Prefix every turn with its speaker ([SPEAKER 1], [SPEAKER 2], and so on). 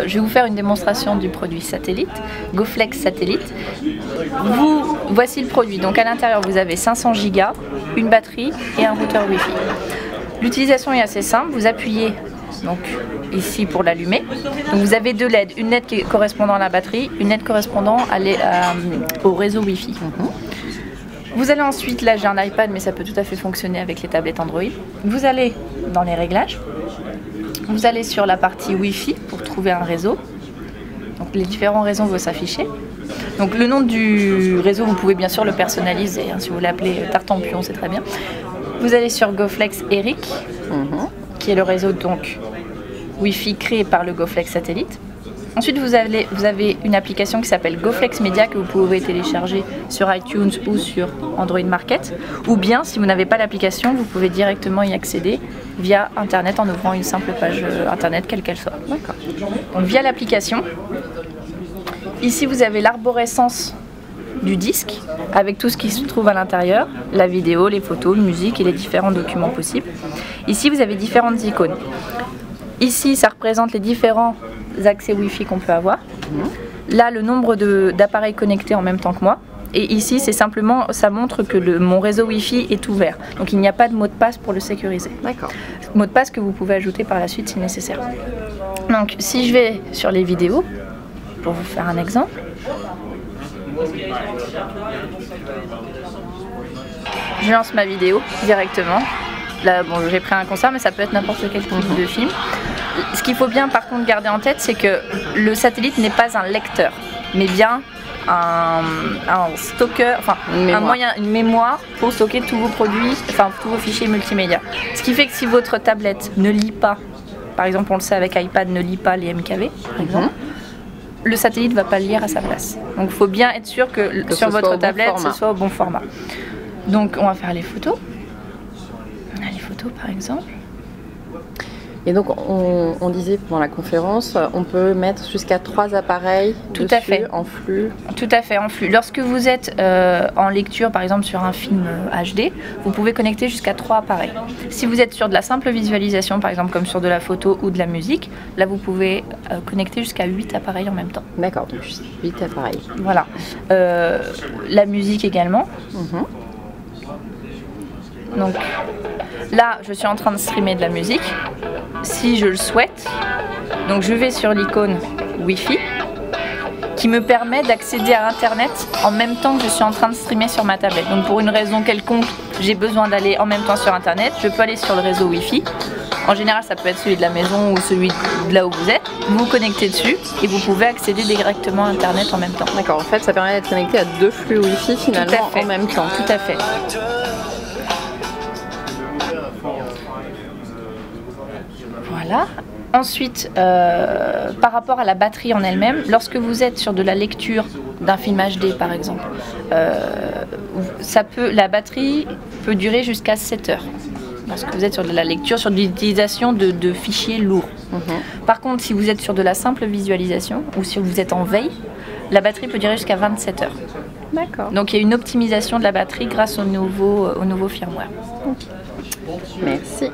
[SPEAKER 1] Je vais vous faire une démonstration du produit satellite, GoFlex Satellite. Voici le produit. Donc à l'intérieur, vous avez 500 Go, une batterie et un routeur Wi-Fi. L'utilisation est assez simple. Vous appuyez donc ici pour l'allumer. Donc vous avez deux LED, une LED correspondant à la batterie, une LED correspondant au réseau Wi-Fi. Vous allez ensuite, là j'ai un iPad mais ça peut tout à fait fonctionner avec les tablettes Android. Vous allez dans les réglages. Vous allez sur la partie Wi-Fi pour trouver un réseau. Donc les différents réseaux vont s'afficher. Donc le nom du réseau, vous pouvez bien sûr le personnaliser. Hein, si vous l'appelez Tartampion, c'est très bien. Vous allez sur GoFlex Eric, qui est le réseau donc Wi-Fi créé par le GoFlex Satellite. Ensuite, vous avez une application qui s'appelle GoFlex Media que vous pouvez télécharger sur iTunes ou sur Android Market. Ou bien, si vous n'avez pas l'application, vous pouvez directement y accéder via Internet en ouvrant une simple page Internet, quelle qu'elle soit. D'accord. Donc, via l'application, ici vous avez l'arborescence du disque avec tout ce qui se trouve à l'intérieur, la vidéo, les photos, la musique et les différents documents possibles. Ici, vous avez différentes icônes. Ici, ça représente les différents accès Wi-Fi qu'on peut avoir. Là, le nombre d'appareils connectés en même temps que moi. Et ici, c'est simplement, ça montre que mon réseau Wi-Fi est ouvert. Donc, il n'y a pas de mot de passe pour le sécuriser. D'accord. Mot de passe que vous pouvez ajouter par la suite si nécessaire. Donc, si je vais sur les vidéos, pour vous faire un exemple. Je lance ma vidéo directement. Là, bon, j'ai pris un concert, mais ça peut être n'importe quel type de film. Ce qu'il faut bien par contre garder en tête, c'est que le satellite n'est pas un lecteur, mais bien un stocker, enfin une mémoire pour stocker tous vos produits, enfin tous vos fichiers multimédia. Ce qui fait que si votre tablette ne lit pas, par exemple on le sait avec iPad, ne lit pas les MKV, par exemple, le satellite ne va pas le lire à sa place. Donc il faut bien être sûr que sur votre tablette, ce soit au bon format. Donc on va faire les photos. Les photos par exemple.
[SPEAKER 2] Et donc on disait pendant la conférence, on peut mettre jusqu'à 3 appareils en flux.
[SPEAKER 1] Tout à fait, en flux. Lorsque vous êtes en lecture, par exemple sur un film HD, vous pouvez connecter jusqu'à 3 appareils. Si vous êtes sur de la simple visualisation, par exemple comme sur de la photo ou de la musique, là vous pouvez connecter jusqu'à 8 appareils en même temps.
[SPEAKER 2] D'accord, donc 8 appareils.
[SPEAKER 1] Voilà. La musique également. Donc là, je suis en train de streamer de la musique. Si je le souhaite, donc je vais sur l'icône Wi-Fi qui me permet d'accéder à Internet en même temps que je suis en train de streamer sur ma tablette. Donc pour une raison quelconque, j'ai besoin d'aller en même temps sur Internet, je peux aller sur le réseau Wi-Fi. En général, ça peut être celui de la maison ou celui de là où vous êtes. Vous vous connectez dessus et vous pouvez accéder directement à Internet en même temps.
[SPEAKER 2] D'accord, en fait, ça permet d'être connecté à 2 flux Wi-Fi finalement en même temps.
[SPEAKER 1] Tout à fait. Voilà. Ensuite, par rapport à la batterie en elle-même, lorsque vous êtes sur de la lecture d'un film HD par exemple, la batterie peut durer jusqu'à 7 heures. Lorsque vous êtes sur de la lecture, sur de l'utilisation de fichiers lourds. Par contre, si vous êtes sur de la simple visualisation ou si vous êtes en veille, la batterie peut durer jusqu'à 27 heures.
[SPEAKER 2] D'accord.
[SPEAKER 1] Donc il y a une optimisation de la batterie grâce au nouveau firmware.
[SPEAKER 2] Merci.